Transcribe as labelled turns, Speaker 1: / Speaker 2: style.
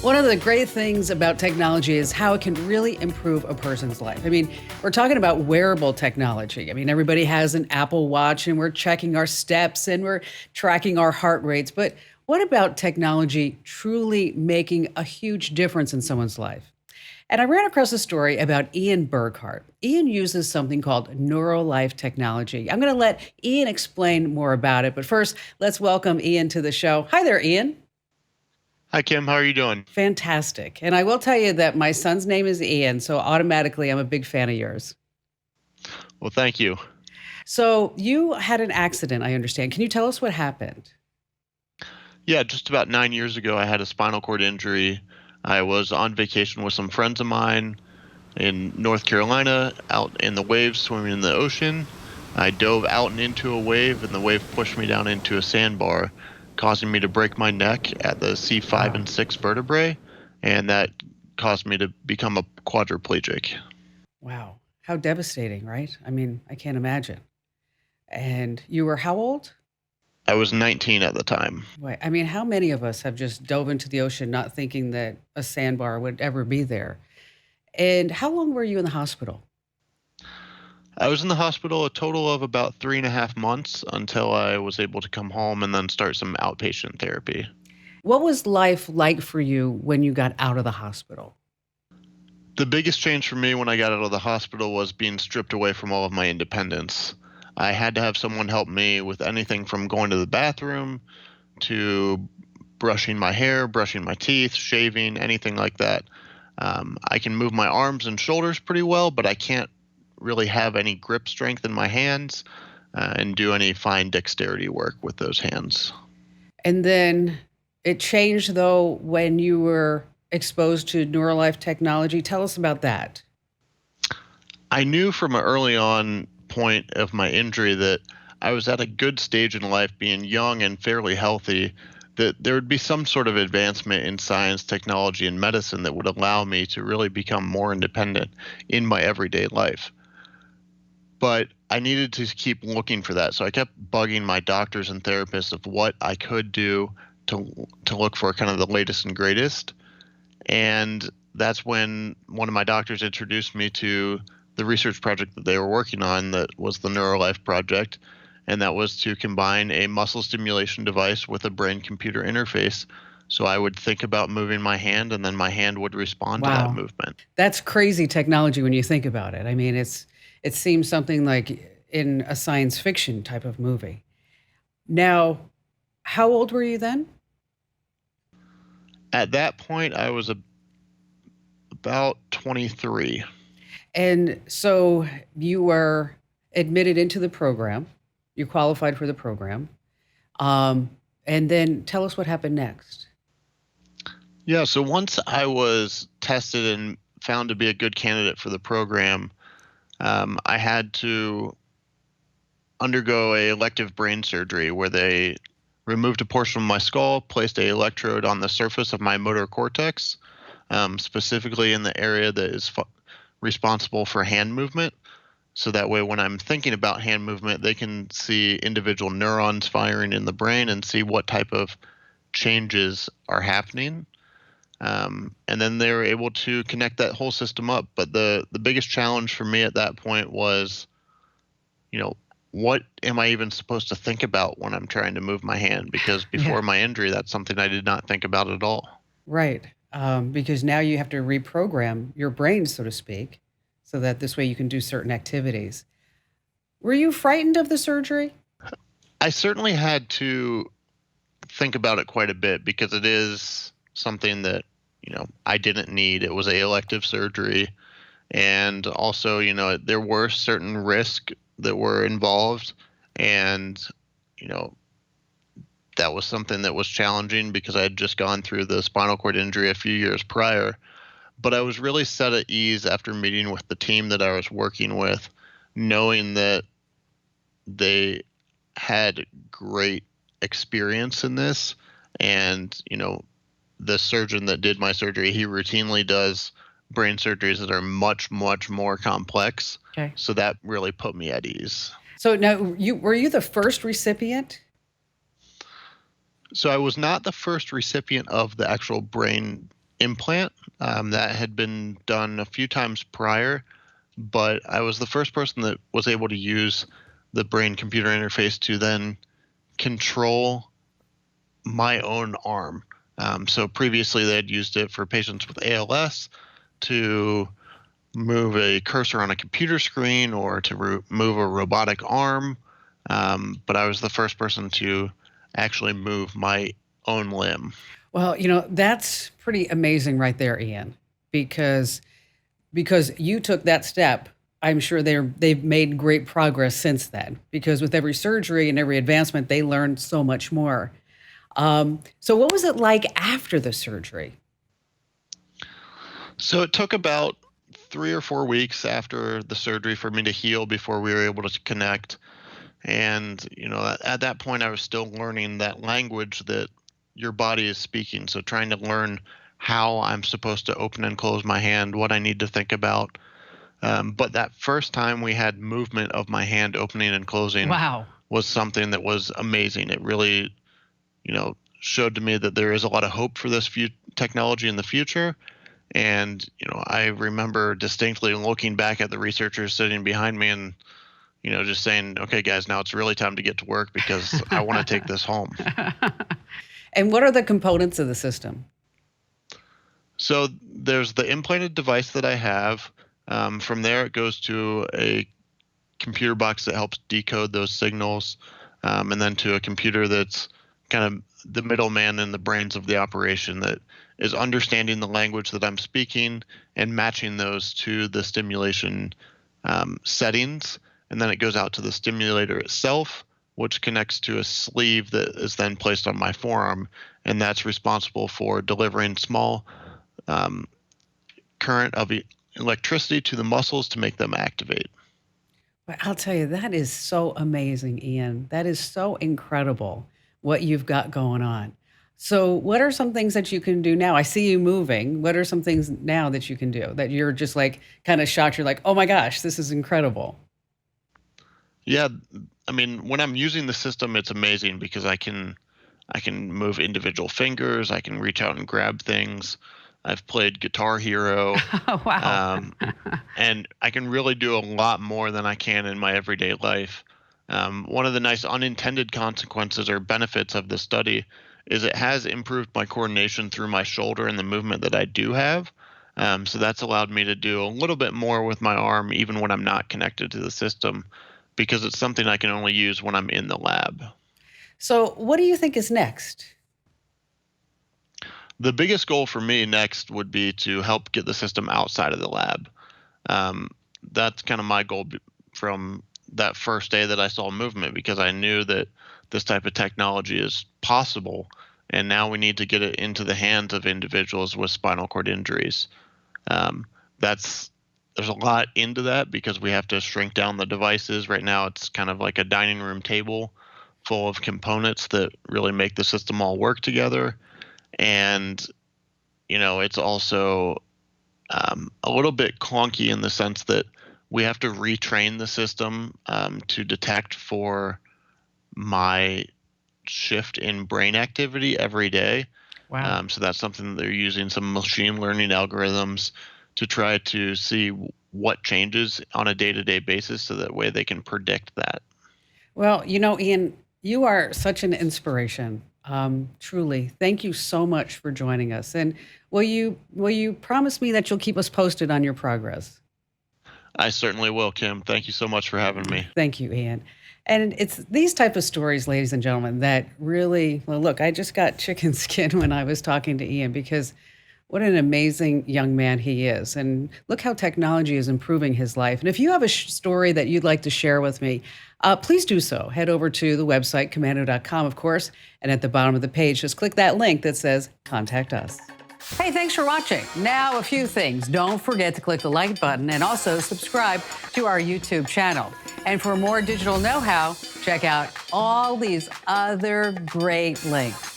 Speaker 1: One of the great things about technology is how it can really improve a person's life. I mean, we're talking about wearable technology. I mean, everybody has an Apple Watch and we're checking our steps and we're tracking our heart rates. But what about technology truly making a huge difference in someone's life? And I ran across a story about Ian Burkhart. Ian uses something called NeuroLife technology. I'm going to let Ian explain more about it. But first, let's welcome Ian to the show. Hi there, Ian.
Speaker 2: Hi, Kim. How are you doing?
Speaker 1: Fantastic. And I will tell you that my son's name is Ian, so automatically I'm a big fan of yours.
Speaker 2: Well, thank you.
Speaker 1: So you had an accident, I understand. Can you tell us what happened?
Speaker 2: Yeah, just about 9 years ago, I had a spinal cord injury. I was on vacation with some friends of mine in North Carolina, out in the waves, swimming in the ocean. I dove out and into a wave, and the wave pushed me down into a sandbar, causing me to break my neck at the C5
Speaker 1: Wow.
Speaker 2: and 6 vertebrae, and that caused me to become a quadriplegic.
Speaker 1: Wow. How devastating, right? I mean, I can't imagine. And you were how old?
Speaker 2: I was 19 at the time.
Speaker 1: Wait, I mean, how many of us have just dove into the ocean not thinking that a sandbar would ever be there? And how long were you in the hospital?
Speaker 2: I was in the hospital a total of about 3.5 months until I was able to come home and then start some outpatient therapy.
Speaker 1: What was life like for you when you got out of the hospital?
Speaker 2: The biggest change for me when I got out of the hospital was being stripped away from all of my independence. I had to have someone help me with anything from going to the bathroom to brushing my hair, brushing my teeth, shaving, anything like that. I can move my arms and shoulders pretty well, but I can't really have any grip strength in my hands and do any fine dexterity work with those hands.
Speaker 1: And then it changed though when you were exposed to NeuroLife technology. Tell us about that.
Speaker 2: I knew from an early on point of my injury that I was at a good stage in life, being young and fairly healthy, that there would be some sort of advancement in science, technology, and medicine that would allow me to really become more independent in my everyday life. But I needed to keep looking for that. So I kept bugging my doctors and therapists of what I could do to look for kind of the latest and greatest. And that's when one of my doctors introduced me to the research project that they were working on, that was the NeuroLife project. And that was to combine a muscle stimulation device with a brain computer interface. So I would think about moving my hand, and then my hand would respond to that
Speaker 1: Wow.
Speaker 2: movement.
Speaker 1: That's crazy technology when you think about it. I mean, it seems something like in a science fiction type of movie. Now, how old were you then?
Speaker 2: At that point, I was about 23.
Speaker 1: And so you were admitted into the program. You qualified for the program. Um, and then tell us what happened next.
Speaker 2: Yeah, so once I was tested and found to be a good candidate for the program, I had to undergo a elective brain surgery where they removed a portion of my skull, placed a electrode on the surface of my motor cortex, specifically in the area that is responsible for hand movement. So that way, when I'm thinking about hand movement, they can see individual neurons firing in the brain and see what type of changes are happening. And then they were able to connect that whole system up. But the biggest challenge for me at that point was, you know, what am I even supposed to think about when I'm trying to move my hand? Because
Speaker 1: Yeah.
Speaker 2: before my injury, that's something I did not think about at all.
Speaker 1: Right. Because now you have to reprogram your brain, so to speak, so that this way you can do certain activities. Were you frightened of the surgery?
Speaker 2: I certainly had to think about it quite a bit because it is something that, I didn't need. It was a elective surgery. And also, there were certain risks that were involved. And, you know, that was something that was challenging because I had just gone through the spinal cord injury a few years prior. But I was really set at ease after meeting with the team that I was working with, knowing that they had great experience in this. And, the surgeon that did my surgery, he routinely does brain surgeries that are much, much more complex.
Speaker 1: Okay.
Speaker 2: So that really put me at ease.
Speaker 1: So now you were you the first recipient?
Speaker 2: So I was not the first recipient of the actual brain implant that had been done a few times prior, but I was the first person that was able to use the brain-computer interface to then control my own arm. So previously, they had used it for patients with ALS to move a cursor on a computer screen or to move a robotic arm. But I was the first person to actually move my own limb.
Speaker 1: Well, that's pretty amazing right there, Ian, because you took that step. I'm sure they've made great progress since then, because with every surgery and every advancement, they learned so much more. So what was it like after the surgery?
Speaker 2: So it took about 3 or 4 weeks after the surgery for me to heal before we were able to connect. And, at that point, I was still learning that language that your body is speaking. So trying to learn how I'm supposed to open and close my hand, what I need to think about. But that first time we had movement of my hand opening and closing
Speaker 1: Wow.
Speaker 2: was something that was amazing. It really, showed to me that there is a lot of hope for this technology in the future. And, I remember distinctly looking back at the researchers sitting behind me and, just saying, okay, guys, now it's really time to get to work because I want to take this home.
Speaker 1: And what are the components of the system?
Speaker 2: So there's the implanted device that I have. From there, it goes to a computer box that helps decode those signals, and then to a computer that's kind of the middleman in the brains of the operation that is understanding the language that I'm speaking and matching those to the stimulation settings. And then it goes out to the stimulator itself, which connects to a sleeve that is then placed on my forearm, and that's responsible for delivering small current of electricity to the muscles to make them activate.
Speaker 1: But I'll tell you, that is so amazing, Ian. That is so incredible what you've got going on. So, what are some things that you can do now? I see you moving. What are some things now that you can do that you're just like kind of shocked? You're like, oh my gosh, this is incredible.
Speaker 2: Yeah, I mean, when I'm using the system, it's amazing because I can move individual fingers. I can reach out and grab things. I've played Guitar Hero,
Speaker 1: Oh, wow.
Speaker 2: um, and I can really do a lot more than I can in my everyday life. One of the nice unintended consequences or benefits of this study is it has improved my coordination through my shoulder and the movement that I do have. So that's allowed me to do a little bit more with my arm, even when I'm not connected to the system, because it's something I can only use when I'm in the lab.
Speaker 1: So, what do you think is next?
Speaker 2: The biggest goal for me next would be to help get the system outside of the lab. Um, that's kind of my goal from that first day that I saw movement, because I knew that this type of technology is possible, and now we need to get it into the hands of individuals with spinal cord injuries. Um, that's There's a lot into that because we have to shrink down the devices. Right now, it's kind of like a dining room table full of components that really make the system all work together. And it's also a little bit clunky in the sense that we have to retrain the system to detect for my shift in brain activity every day.
Speaker 1: Wow.
Speaker 2: So that's something that they're using some machine learning algorithms to try to see what changes on a day-to-day basis, so that way they can predict that.
Speaker 1: Well, Ian, you are such an inspiration. Truly, thank you so much for joining us. And will you promise me that you'll keep us posted on your progress?
Speaker 2: I certainly will, Kim. Thank you so much for having me.
Speaker 1: Thank you, Ian. And it's these type of stories, ladies and gentlemen, that really, well, look, I just got chicken skin when I was talking to Ian, because what an amazing young man he is. And look how technology is improving his life. And if you have a story that you'd like to share with me, please do so. Head over to the website, komando.com, of course. And at the bottom of the page, just click that link that says contact us. Hey, thanks for watching. Now, a few things. Don't forget to click the like button and also subscribe to our YouTube channel. And for more digital know-how, check out all these other great links.